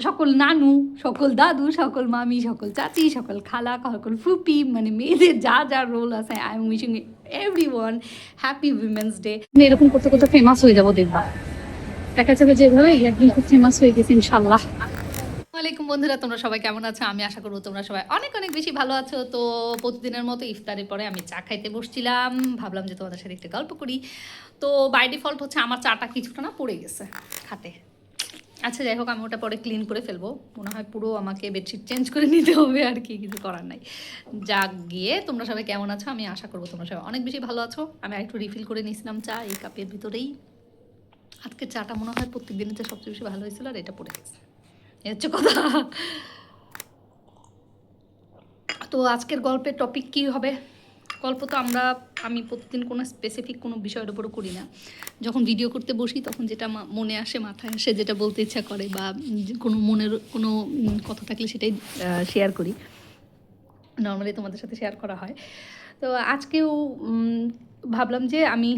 সকল নানু, সকল দাদু, সকল মামি, সকল চাচি, সকল খালা, সকল ফুপি, মানে মেয়েদের যা যা রোল আছে, I am wishing everyone happy women's day. এরকম করতে করতে ফেমাস হয়ে যাবো, দেখবা দেখা যাবে যেভাবে একদিন খুব ফেমাস হয়ে গেছে ইনশাল্লাহ। আসসালামাইকুম বন্ধুরা, তোমরা সবাই কেমন আছো? আমি আশা করবো তোমরা সবাই অনেক অনেক বেশি ভালো আছো। তো প্রতিদিনের মতো ইফতারের পরে আমি চা খাইতে বসছিলাম, ভাবলাম যে তোমাদের সাথে একটু গল্প করি। তো বাই ডিফল্ট হচ্ছে আমার চাটা কিছুটা না পড়ে গেছে খাটে। আচ্ছা যাই হোক, আমি ওটা পরে ক্লিন করে ফেলবো, মনে হয় পুরো আমাকে বেডশিট চেঞ্জ করে নিতে হবে, আর কি কিছু করার নাই। যাক গিয়ে তোমরা সবাই কেমন আছো? আমি আশা করবো তোমরা সবাই অনেক বেশি ভালো আছো। আমি একটু রিফিল করে নিয়েছিলাম চা এই কাপের ভিতরেই। আজকে চাটা মনে হয় প্রত্যেক দিনের চেয়ে সবচেয়ে বেশি ভালো হয়েছিল, আর এটা পড়ে গেছে, এই হচ্ছে কথা। তো আজকের গল্পের টপিক কি হবে? গল্প তো আমি প্রতিদিন কোনো স্পেসিফিক কোনো বিষয়ের উপরও করি না। যখন ভিডিও করতে বসি তখন যেটা মনে আসে, মাথায় আসে, যেটা বলতে ইচ্ছা করে, বা কোনো মনের কোনো কথা থাকলে সেটাই শেয়ার করি। নর্মালি তোমাদের সাথে শেয়ার করা হয়। তো আজকেও ভাবলাম যে আমি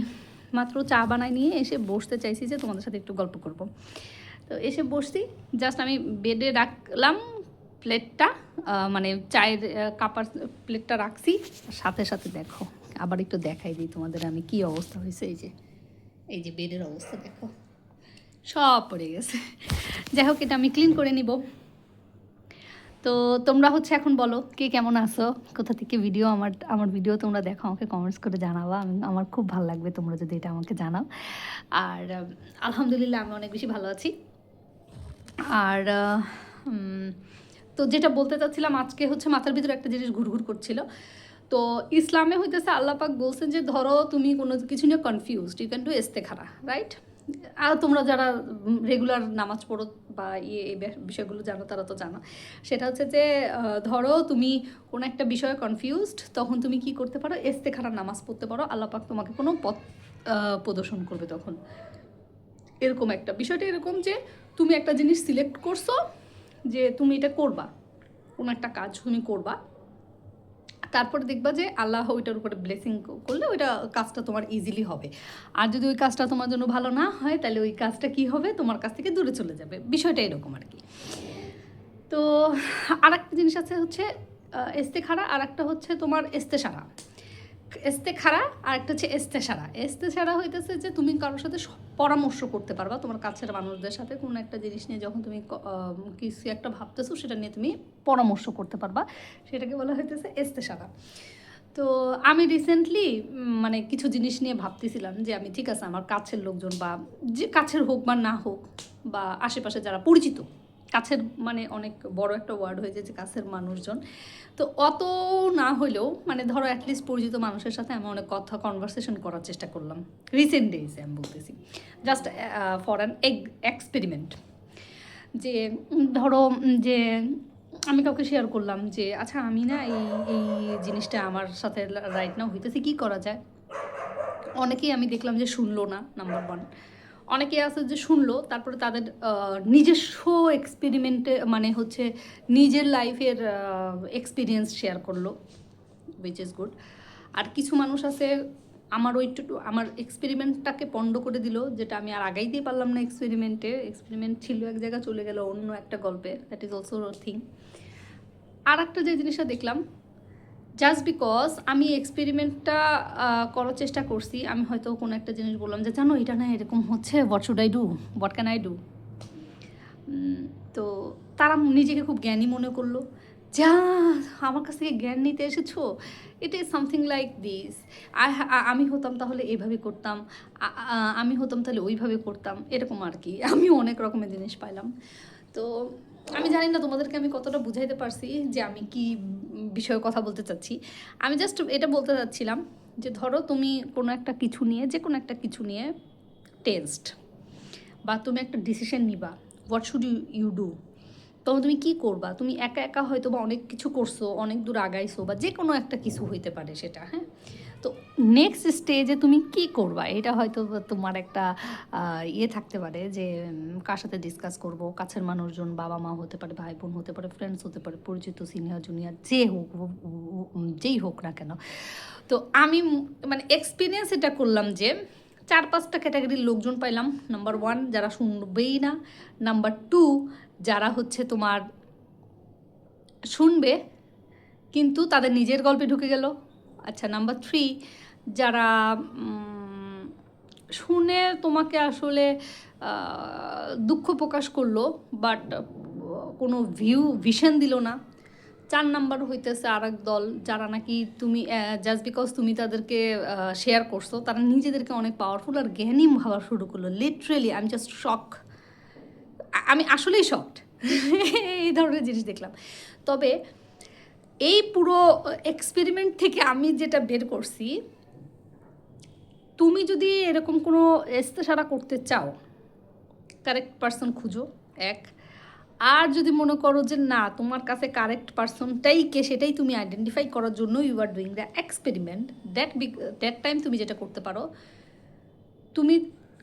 মাত্র চা বানাই নিয়ে এসে বসতে চাইছি যে তোমাদের সাথে একটু গল্প করব। তো এসে বসছি, জাস্ট আমি বেডে রাখলাম প্লেটটা, মানে চায়ের কাপার প্লেটটা রাখছি, সাথে সাথে দেখো আবার একটু দেখাই দিই তোমাদের আমি কি অবস্থা হয়েছে। এই যে বেডের অবস্থা দেখো, সব পড়ে গেছে। যাই হোক, এটা আমি ক্লিন করে নিব। তো তোমরা হচ্ছে এখন বলো কে কেমন আছো, কোথা থেকে ভিডিও আমার ভিডিও তোমরা দেখো, আমাকে কমেন্টস করে জানাবা। আমার খুব ভালো লাগবে তোমরা যদি এটা আমাকে জানাও। আর আলহামদুলিল্লাহ আমি অনেক বেশি ভালো আছি। আর তো যেটা বলতে চাচ্ছিলাম, আজকে হচ্ছে মাথার ভিতরে একটা জিনিস ঘুরঘুর করছিল। তো ইসলামে হইতেছে আল্লাহ পাক বলছেন যে ধরো তুমি কোনো কিছু নিয়ে কনফিউজড, ইউ ক্যান ডু ইস্তেখারা, রাইট? আর তোমরা যারা রেগুলার নামাজ পড়ো বা এই বিষয়গুলো জানো তারা তো জানো। সেটা হচ্ছে যে ধরো তুমি কোনো একটা বিষয়ে কনফিউজড, তখন তুমি কি করতে পারো? ইস্তেখারার নামাজ পড়তে পারো, আল্লাহ পাক তোমাকে কোনো পথ প্রদর্শন করবে তখন। এরকম একটা বিষয়টা এরকম যে তুমি একটা জিনিস সিলেক্ট করছো যে তুমি এটা করবা, কোনো একটা কাজ তুমি করবা, তারপরে দেখবা যে আল্লাহ ওইটার উপরে ব্লেসিং করলে ওইটা কাজটা তোমার ইজিলি হবে। আর যদি ওই কাজটা তোমার জন্য ভালো না হয়, তাহলে ওই কাজটা কি হবে, তোমার কাছ থেকে দূরে চলে যাবে। বিষয়টা এরকম আর কি। তো আর একটা জিনিস আছে হচ্ছে ইস্তেখারা, আর একটা হচ্ছে তোমার ইস্তেশারা। ইস্তেখারা আর একটা হচ্ছে ইস্তেশারা। ইস্তেশারা হইতেছে যে তুমি কারোর সাথে পরামর্শ করতে পারবা, তোমার কাছের মানুষদের সাথে কোনো একটা জিনিস নিয়ে যখন তুমি কিছু একটা ভাবতেছো, সেটা নিয়ে তুমি পরামর্শ করতে পারবা, সেটাকে বলা হইতেছে ইস্তেশারা। তো আমি রিসেন্টলি মানে কিছু জিনিস নিয়ে ভাবতেছিলাম যে আমি ঠিক আছে আমার কাছের লোকজন, বা যে কাছের হোক বা না হোক, বা আশেপাশে যারা পরিচিত, কাছের মানে অনেক বড় একটা ওয়ার্ড হয়ে যায় যে কাছের মানুষজন, তো অত না হলেও মানে ধরো অ্যাটলিস্ট পরিচিত মানুষের সাথে আমি অনেক কথা কনভারসেশন করার চেষ্টা করলাম রিসেন্ট ডেজে। আমি বলতেছি জাস্ট ফর অ্যান এক্সপেরিমেন্ট, যে ধরো যে আমি কাউকে শেয়ার করলাম যে আচ্ছা আমি না এই এই জিনিসটা আমার সাথে রাইট নাও হইতেছে, কী করা যায়? অনেকেই আমি দেখলাম যে শুনলো না, নাম্বার ওয়ান। অনেকে আছে যে শুনলো, তারপরে তাদের নিজস্ব এক্সপেরিমেন্টে মানে হচ্ছে নিজের লাইফের এক্সপিরিয়েন্স শেয়ার করলো, উইচ ইজ গুড। আর কিছু মানুষ আছে আমার আমার এক্সপেরিমেন্টটাকে পণ্ড করে দিল, যেটা আমি আর আগাইতে পারলাম না। এক্সপেরিমেন্ট ছিল এক জায়গায়, চলে গেল অন্য একটা গল্পে, দ্যাট ইজ অলসো থিং। আর একটা যে জিনিসটা দেখলাম, জাস্ট বিকজ আমি এক্সপেরিমেন্টটা করার চেষ্টা করছি, আমি হয়তো কোনো একটা জিনিস বললাম যে জানো এটা না এরকম হচ্ছে, what should I do, what can I do. তো তারা নিজেকে খুব জ্ঞানী মনে করলো, যা আমার কাছ থেকে জ্ঞান নিতে এসেছো, it is something like this. আমি হতাম তাহলে এইভাবে করতাম, আমি হতাম তাহলে ওইভাবে করতাম, এরকম আর কি। আমি অনেক রকমের জিনিস পাইলাম। তো আমি জানি না তোমাদেরকে আমি কতটা বুঝাইতে পারছি যে আমি কি বিষয়ে কথা বলতে চাচ্ছি। আমি জাস্ট এটা বলতে চাচ্ছিলাম যে ধরো তুমি কোনো একটা কিছু নিয়ে, যে কোনো একটা কিছু নিয়ে টেন্সড, বা তুমি একটা ডিসিশন নিবা, হোয়াট শুড ইউ ডু, তখন তুমি কি করবা? তুমি একা একা হয়তো বা অনেক কিছু করছো, অনেক দূর আগাইছো, বা যে কোনো একটা কিছু হইতে পারে সেটা, হ্যাঁ। তো নেক্সট স্টেজে তুমি কি করবা, এটা হয়তো তোমার একটা ইয়ে থাকতে পারে যে কার সাথে ডিসকাস করব, কাছের মানুষজন, বাবা মা হতে পারে, ভাই বোন হতে পারে, ফ্রেন্ডস হতে পারে, পরিচিত সিনিয়র জুনিয়র যে হোক, যেই হোক না কেন। তো আমি মানে এক্সপিরিয়েন্স এটা করলাম যে 4-5টা ক্যাটাগরির লোকজন পাইলাম। নাম্বার 1 যারা শুনবেই না, নাম্বার 2 যারা হচ্ছে তোমার শুনবে কিন্তু তাদের নিজের গল্পে ঢুকে গেল। আচ্ছা, নাম্বার 3 যারা শুনে তোমাকে আসলে দুঃখ প্রকাশ করলো বাট কোনো ভিশন দিল না। 4 নাম্বার হইতেছে আর এক দল যারা নাকি তুমি জাস্ট বিকজ তুমি তাদেরকে শেয়ার করছো তারা নিজেদেরকে অনেক পাওয়ারফুল আর জ্ঞানী ভাবা শুরু করলো। লিটারেলি আমি জাস্ট শক, আমি আসলেই শকড এই ধরনের জিনিস দেখলাম। তবে এই পুরো এক্সপেরিমেন্ট থেকে আমি যেটা বের করছি, তুমি যদি এরকম কোনো ইস্তেশারা করতে চাও কারেক্ট পারসন খুঁজো এক। আর যদি মনে করো যে না তোমার কাছে কারেক্ট পারসনটাই কে সেটাই তুমি আইডেন্টিফাই করার জন্য you are doing the experiment, that time তুমি যেটা করতে পারো, তুমি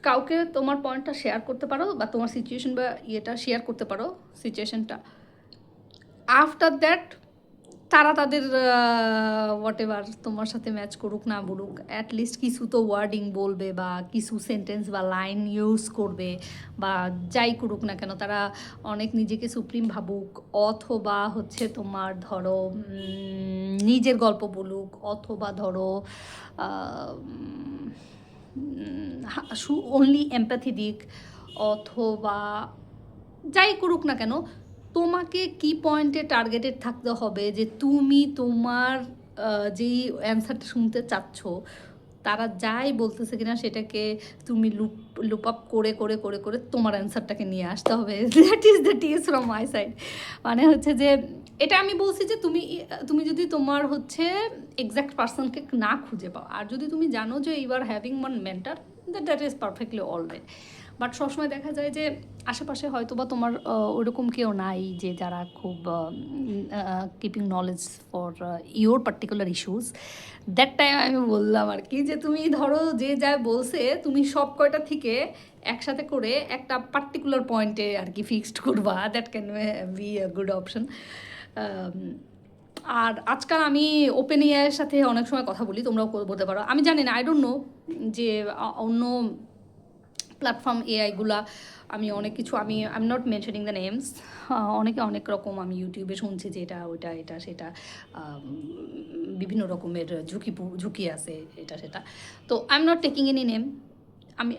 কাউকে তোমার পয়েন্টটা শেয়ার করতে পারো বা তোমার সিচুয়েশন বা ইয়েটা শেয়ার করতে পারো সিচুয়েশনটা। আফটার দ্যাট তারা তাদের হোয়াট এভার তোমার সাথে ম্যাচ করুক না বলুক, অ্যাটলিস্ট কিছু তো ওয়ার্ডিং বলবে বা কিছু সেন্টেন্স বা লাইন ইউজ করবে বা যাই করুক না কেন, তারা অনেক নিজেকে সুপ্রিম ভাবুক অথবা হচ্ছে তোমার ধরো নিজের গল্প বলুক অথবা ধরো অনলি এমপ্যাথি দিক অথবা যাই করুক না কেন, তোমাকে কি পয়েন্টে টার্গেটেড থাকতে হবে যে তুমি তোমার যেই অ্যান্সারটা শুনতে চাচ্ছ তারা যাই বলতেছে কিনা সেটাকে তুমি লুপ আপ করে করে করে করে তোমার অ্যান্সারটাকে নিয়ে আসতে হবে। That is the tips from my side. মানে হচ্ছে যে এটা আমি বলছি যে তুমি যদি তোমার হচ্ছে এক্স্যাক্ট পার্সনকে না খুঁজে পাও আর যদি তুমি জানো যে you are having one mentor, that is perfectly alright. But সবসময় দেখা যায় যে আশেপাশে হয়তো বা তোমার ওরকম কেউ নাই যে যারা খুব keeping knowledge for your particular issues. That time আমি বললাম আর কি যে তুমি ধরো যে যা বলছে তুমি সব কয়টা থেকে একসাথে করে একটা পার্টিকুলার পয়েন্টে আর কি ফিক্সড করবা, that can be a good option. আর আজকাল আমি ওপেন এআইয়ের সাথে অনেক সময় কথা বলি, তোমরাও বলতে পারো, আমি জানি না, আই ডোন্ট নো যে অন্য প্ল্যাটফর্ম এআইগুলা আমি অনেক কিছু আমি I am not mentioning the names, অনেকে অনেক রকম আমি ইউটিউবে শুনছি যে এটা ওইটা এটা সেটা বিভিন্ন রকমের ঝুঁকি আছে এটা সেটা। তো I am not taking any name, আমি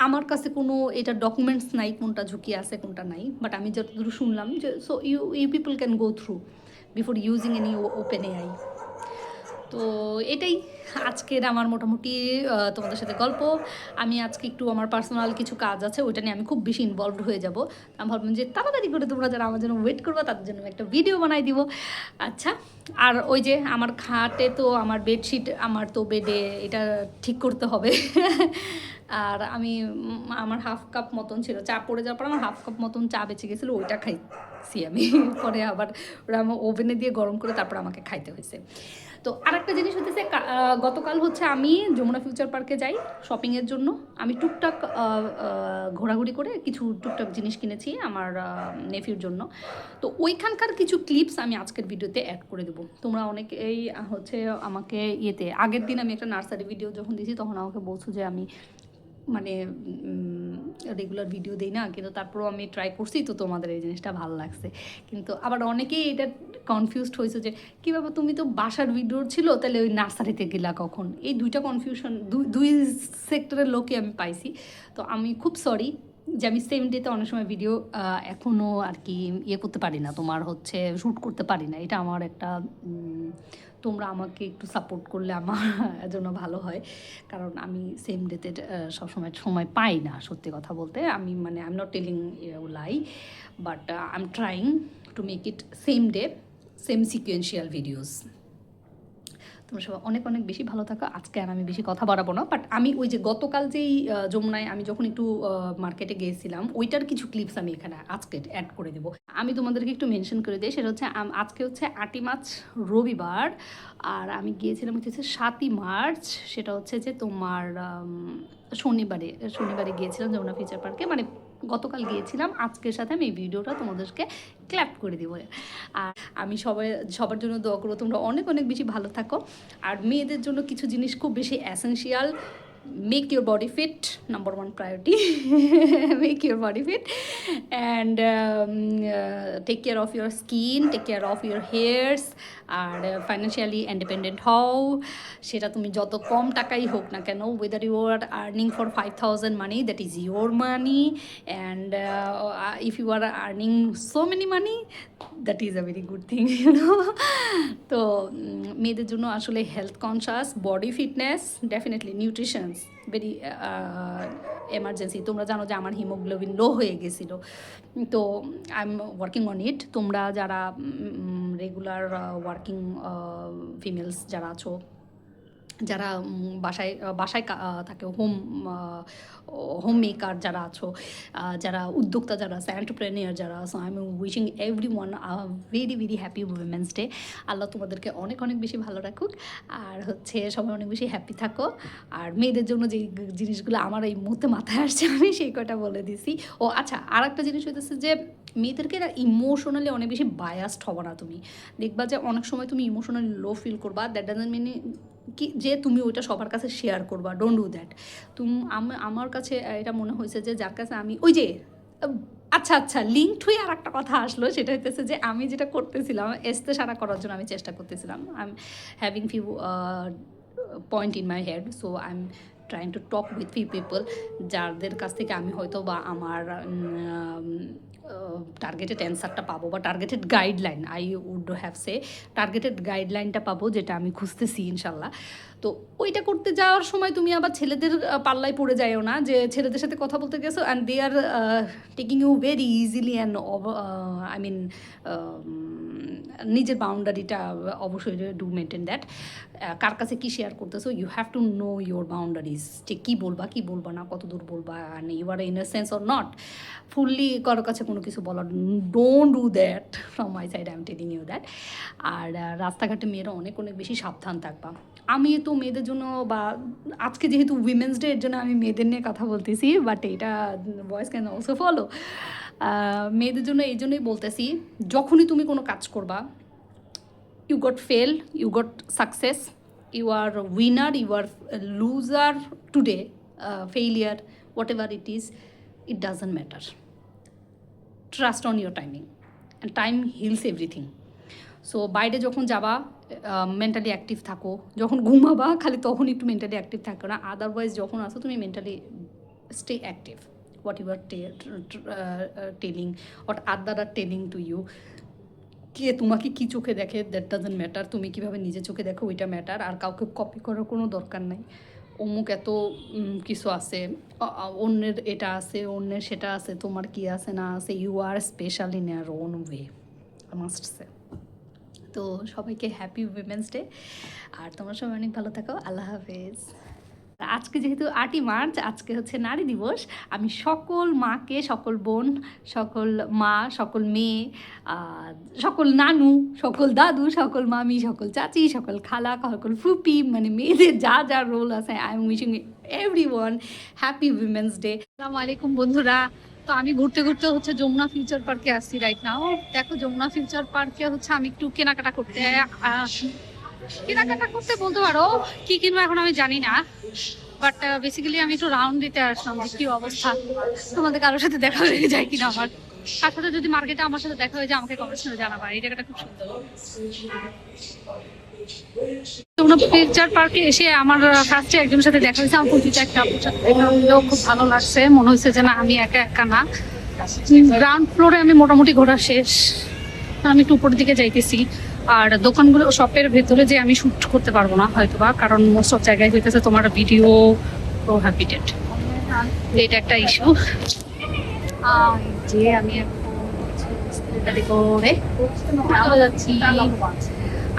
আমার কাছে কোনো এটা ডকুমেন্টস নাই কোনটা ঝুঁকি আছে কোনটা নাই, বাট আমি যতদূর শুনলাম যে so you people can go through before using any OpenAI. তো এটাই আজকের আমার মোটামুটি তোমাদের সাথে গল্প। আমি আজকে একটু আমার পার্সোনাল কিছু কাজ আছে, ওইটা নিয়ে আমি খুব বেশি ইনভলভড হয়ে যাব। আমি ভাবলাম যে তাড়াতাড়ি করে তোমরা যারা আমার জন্য ওয়েট করবো তাদের জন্য একটা ভিডিও বানাই দিব। আচ্ছা, আর ওই যে আমার খাটে তো আমার বেডশিট আমার তো বেডে এটা ঠিক করতে হবে আর আমি আমার হাফ কাপ মতন ছিল চা পড়ে যাওয়ার পর আমার হাফ কাপ মতন চা বেঁচে গেছিলো, ওইটা খাইছি আমি পরে আবার ওরা আমার ওভেনে দিয়ে গরম করে তারপর আমাকে খাইতে হয়েছে। তো আরেকটা জিনিস হতেছে গতকাল হচ্ছে আমি যমুনা ফিউচার পার্কে যাই শপিংয়ের জন্য। আমি টুকটাক ঘোরাঘুরি করে কিছু টুকটাক জিনিস কিনেছি আমার নেফিউর জন্য। তো ওইখানকার কিছু ক্লিপস আমি আজকের ভিডিওতে অ্যাড করে দেবো। তোমরা অনেকেই হচ্ছে আমাকে ইয়েতে আগের দিন আমি একটা নার্সারি ভিডিও যখন দিয়েছি তখন আমাকে বলছো যে আমি মানে রেগুলার ভিডিও দিই না, কিন্তু তারপরেও আমি ট্রাই করছি, তো তোমাদের এই জিনিসটা ভালো লাগছে। কিন্তু আবার অনেকেই এটা কনফিউজড হয়েছে যে কী ব্যাপার তুমি তো বাসার ভিডিও ছিল তাহলে ওই নার্সারিতে গেলা কখন, এই দুইটা কনফিউশন দুই সেক্টরের লোকই আমি পাইছি। তো আমি খুব সরি যে আমি সেম ডেতে অনেক সময় ভিডিও এখনও আর কি ইয়ে করতে পারি না, তোমার হচ্ছে শ্যুট করতে পারি না। এটা আমার একটা তোমরা আমাকে একটু সাপোর্ট করলে আমার জন্য ভালো হয়, কারণ আমি সেম ডেতে সময় পাই না। সত্যি কথা বলতে আমি মানে I am not telling lie, but I am trying to make it same day same sequential videos. তোমরা সবাই অনেক অনেক বেশি ভালো থাকো। আজকে আর আমি বেশি কথা বাড়াবো না, বাট আমি ওই যে গতকাল যেই যমুনায় আমি যখন একটু মার্কেটে গিয়েছিলাম ওইটার কিছু ক্লিপস আমি এখানে আজকে অ্যাড করে দেবো। আমি তোমাদেরকে একটু মেনশন করে দিই, সেটা হচ্ছে আজকে হচ্ছে 8ই মার্চ রবিবার, আর আমি গিয়েছিলাম হচ্ছে 7ই মার্চ, সেটা হচ্ছে যে তোমার শনিবারে গিয়েছিলাম যমুনা ফিউচার পার্কে, মানে গতকাল গিয়েছিলাম। আজকের সাথে আমি এই ভিডিওটা তোমাদেরকে ক্ল্যাপ করে দেবো। আর আমি সবার জন্য দোয়া করবো তোমরা অনেক অনেক বেশি ভালো থাকো। আর মেয়েদের জন্য কিছু জিনিস খুব বেশি essential, make your body fit, number one priority. Make your body fit and take care of your skin, take care of your hairs আর ফাইন্যান্সিয়ালি ইন্ডিপেন্ডেন্ট হও। সেটা তুমি যত কম টাকাই হোক না কেন, whether you are earning for 5,000 money, that is your money, and if you are earning so many money, that is a very good thing, you know. তো মেয়েদের জন্য আসলে health conscious, body fitness, definitely nutritions very emergency. তোমরা জানো যে আমার haemoglobin লো হয়ে গেছিলো, তো I am working on it. তোমরা যারা রেগুলার ওয়ার্কিং ফিমেলস যারা আছো, যারা বাসায় থাকে, হোম মেকার যারা আছো, যারা উদ্যোক্তা যারা আছে, এন্টারপ্রেনিয়ার যারা আছো, I am wishing everyone very very happy women's day. আল্লাহ তোমাদেরকে অনেক অনেক বেশি ভালো রাখুক, আর হচ্ছে সবাই অনেক বেশি হ্যাপি থাকো। আর মেয়েদের জন্য যেই জিনিসগুলো আমার এই মুহূর্তে মাথায় আসছে আমি সেই কটা বলে দিছি। ও আচ্ছা, আর একটা জিনিস হইতেছে যে মেয়েদেরকে না ইমোশনালি অনেক বেশি বায়াসড হবো না। তুমি দেখবা যে অনেক সময় তুমি ইমোশনালি লো ফিল করবা, দ্যাট ডাজন্ট মিন কি যে তুমি ওইটা সবার কাছে শেয়ার করবা। Don't do that. আমার কাছে এটা মনে হয়েছে যে যার কাছে আমি ওই যে আচ্ছা লিঙ্কড হয়ে আর একটা কথা আসলো, সেটা হইতেছে যে আমি যেটা করতেছিলাম এস্তে সারা করার জন্য আমি চেষ্টা করতেছিলাম। I am having few point in my head, so I am trying to talk with few people যাদের কাছ থেকে আমি হয়তো বা আমার টার্গেটেড অ্যান্সারটা পাবো, বা targeted guideline, I would have say targeted গাইডলাইনটা পাবো, যেটা আমি খুঁজতেছি ইনশাল্লাহ। তো ওইটা করতে যাওয়ার সময় তুমি আবার ছেলেদের পাল্লায় পড়ে যাইও না, যে ছেলেদের সাথে কথা বলতে গেছো and they are taking you very easily and I mean নিজের বাউন্ডারিটা অবশ্যই ডু মেনটেন দ্যাট। কার কাছে কী শেয়ার করতেছো, you have to know your boundaries, যে কী বলবা না, কত দূর বলবা, and you are in a sense or not fully কারোর কাছে কোনো কিছু বলা। Don't do that from my side, I am telling you that. আর রাস্তাঘাটে মেয়েরা অনেক বেশি সাবধান থাকবা। আমি তো মেয়েদের জন্য, বা আজকে যেহেতু উইমেন্স ডে এর জন্য আমি মেয়েদের নিয়ে কথা বলতেছি, বাট এটা বয়েজ ক্যান অলসো ফলো। মেয়েদের জন্য এই জন্যই বলতেছি, যখনই তুমি কোনো কাজ করবা, you got fail, you got success, you are winner, you are loser today, failure, whatever it is, it doesn't matter. Trust on your timing, and time heals everything. So বাইরে যখন যাবা মেন্টালি অ্যাক্টিভ থাকো, যখন ঘুমাবা খালি তখন একটু mentally active থাকো না, আদারওয়াইজ যখন আসো তুমি mentally stay active. What you are telling, what other are telling to you, কে তোমাকে কী চোখে দেখে, দ্যাট ডাজন্ট ম্যাটার। তুমি কীভাবে নিজে চোখে দেখো ওইটা ম্যাটার। আর কাউকে কপি করার কোনো দরকার নাই। অমুক এত কিছু আছে, অন্যের এটা আছে, অন্যের সেটা আছে, তোমার কি আছে না আছে, you are special in your own way, I must say. তো সবাইকে হ্যাপি উইমেন্স ডে, আর তোমরা সবাই অনেক ভালো থাকো। আল্লাহ হাফেজ। আজকে যেহেতু 8ই মার্চ, আজকে হচ্ছে নারী দিবস, আমি সকল মাকে, সকল বোন, সকল মা, সকল মেয়ে, সকল নানু, সকল দাদু, সকল মামি, সকল চাচি, সকল খালা, সকল ফুপি, মানে মেয়েদের যা যা রোল আছে, I am wishing everyone happy women's day. আসসালামু আলাইকুম বন্ধুরা। তো আমি ঘুরতে ঘুরতে হচ্ছে যমুনা ফিউচার পার্কে আসছি রাইট নাও। দেখো যমুনা ফিউচার পার্কে হচ্ছে আমি একটু কেনাকাটা করতে বলতে পারো, কি কিনবো এখন আমি জানি না, বাট বেসিক্যালি আমি একটু রাউন্ড দিতে আসলাম যে কি অবস্থা, তোমাদের কারোর সাথে দেখা হয়ে যায় কিনা, আমার কার সাথে যদি মার্কেটে আমার সাথে দেখা হয়ে যায় আমাকে কমেন্টস করে জানাবা। এই জায়গাটা খুব সুন্দর। যমুনা ফিউচার পার্কে এসে আমার ফার্স্টে একজনের সাথে দেখা হয়েছে, আমার পরিচিত একটা আপুর সাথে দেখা হলেও খুব ভালো লাগছে। মনে হয়েছে যে না আমি একা একা না। গ্রাউন্ড ফ্লোরে আমি মোটামুটি ঘোরা শেষ, আমি একটু উপরের দিকে যাইতেছি। আর দোকানগুলো, শপের ভেতরে যে আমি শুট করতে পারবো না হয়তোবা, কারণ মোস্ট অফ জায়গায় হইতেছে তোমার ভিডিও প্রোহিবিটেড, এটা একটা ইস্যু। যে আমি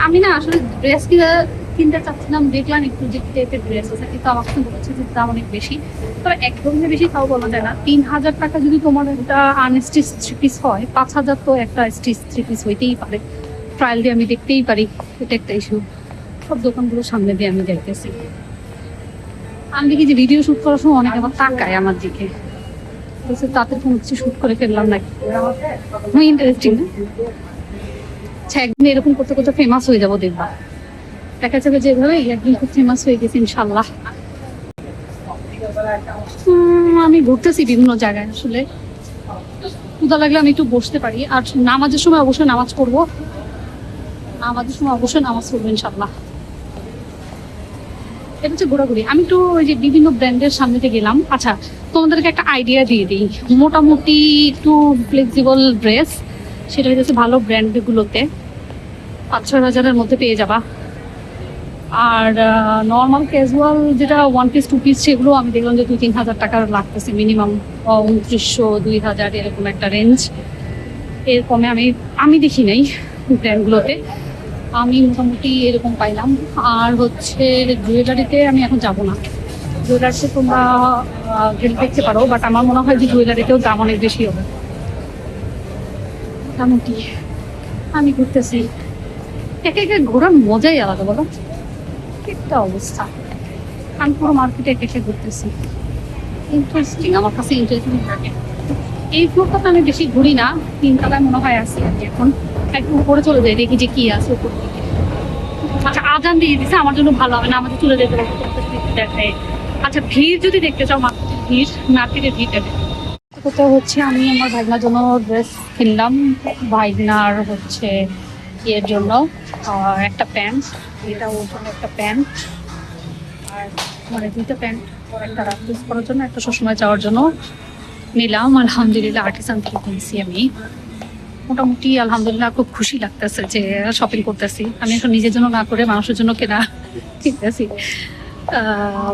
আমি না আসলে ড্রেস কিনতে চাচ্ছিলাম, দেখলাম একটু যে টাইপের ড্রেস আছে, কিন্তু আমার কাছে মনে হচ্ছে যে দাম অনেক বেশি। তবে একদম যে বেশি তাও বলা যায় না। 3000 টাকা যদি তোমার একটা আনস্টিচ 3 পিস হয়, 5000 তো একটা স্টিচ 3 পিস হইতেই পারে। ট্রায়াল দিয়ে আমি দেখতেই পারি, এটা একটা ইস্যু। সব দোকানগুলোর সামনে দিয়ে আমি দেখতেছি। আমি দেখি যে ভিডিও শুট করার সময় অনেকে আবার তাকায় আমার দিকে, তাতে কোনো কিছু শুট করে ফেললাম নাকি, ইন্টারেস্টিং না? আচ্ছা, একদিন এরকম করতে করতে ফেমাস হয়ে যাবো, দেখবা দেখা যাবে যেভাবে একদিন খুব ফেমাস হয়ে গেছে ইনশাল্লাহ। আমি ঘুরতেছি বিভিন্ন জায়গায় আসলে, ক্ষুধা লাগলে আমি একটু বসতে পারি, আর নামাজের সময় অবশ্যই নামাজ পড়বো, নামাজের সময় অবশ্যই নামাজ পড়বো ইনশাল্লাহ। এটা হচ্ছে ঘোরাঘুরি। আমি একটু ওই যে বিভিন্ন ব্র্যান্ডের সামনেতে গেলাম। আচ্ছা, তোমাদেরকে একটা আইডিয়া দিয়ে দিই, মোটামুটি একটু ফ্লেক্সিবল ড্রেস, সেটা হচ্ছে ভালো ব্র্যান্ডগুলোতে 5-6 হাজারের মধ্যে পেয়ে যাবা। আর নর্মাল ক্যাজুয়াল যেটা 1 পিস 2 পিস, সেগুলো আমি দেখলাম যে 2-3 হাজার টাকার লাগতেছে মিনিমাম, 2900-2000 এরকম একটা রেঞ্জ। এর কমে আমি দেখি নাই ব্র্যান্ডগুলোতে, আমি মোটামুটি এরকম পাইলাম। আর হচ্ছে জুয়েলারিতে আমি এখন যাব না, জুয়েলারিতে তোমরা গেলে দেখতে পারো, বাট আমার মনে হয় যে জুয়েলারিতেও দাম অনেক বেশি হবে। মোটামুটি আমি ঘুরতেছি, একে একে ঘোরার মজাই আলাদা, বলো একটা অবস্থা। আমি পুরো মার্কেটে একে একে ঘুরতেছি, ইন্টারেস্টিং, আমার কাছে ইন্টারেস্টিং লাগে। এই ফ্লোরটাতে আমি বেশি ঘুরি না, 3 তলায় মনে হয় আছি আর কি। এখন একটু উপরে চলে যাই, দেখি যে কি আছে উপর দিকে। আচ্ছা, আজান দিয়ে দিছে, আমার জন্য ভালো হবে না, আমাদের চলে যেতে হবে দেখায়। আচ্ছা, ভিড় যদি দেখতে চাও, মার্কেটের ভিড় দেখে। কোথাও হচ্ছে আমি আমার ভাগনার জন্য ড্রেস কিনলাম, ভাগনার হচ্ছে ইয়ের জন্য একটা প্যান্ট, এটা ওর জন্য একটা প্যান্ট, আর মানে 2টা প্যান্ট, একটা রাফিস করার জন্য, একটা সবসময় যাওয়ার জন্য নিলাম। আলহামদুলিল্লাহ আর্টিসান থেকে কিনছি আমি। মোটামুটি আলহামদুলিল্লাহ খুব খুশি লাগতেছে যে শপিং করতেছি। আমি এখন নিজের জন্য না করে মানুষের জন্য কেনা কিনতেছি।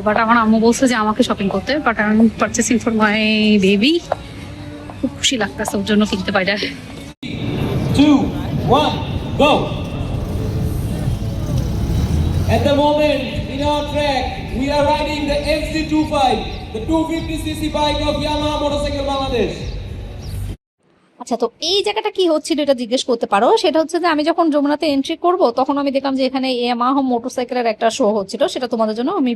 বাট আমার আম্মু বলছে যে আমাকে শপিং করতে, but I am purchasing for my baby. খুব খুশি লাগতেছে ওর জন্য কিনতে পাইলে। 2, 1, go! At the moment, in our track, we are riding the MC25, the 250cc bike of Yamaha Motorcycle Bangladesh. আচ্ছা, তো এই জায়গাটা কি হচ্ছিল এটা জিজ্ঞেস করতে পারো। সেটা হচ্ছে যে আমি যখন যমুনাতে এন্ট্রি করব, তখন আমি দেখলাম যে এখানে ইয়ামাহা মোটরসাইকেলের একটা শো হচ্ছিল, সেটা তোমাদের জন্য আমি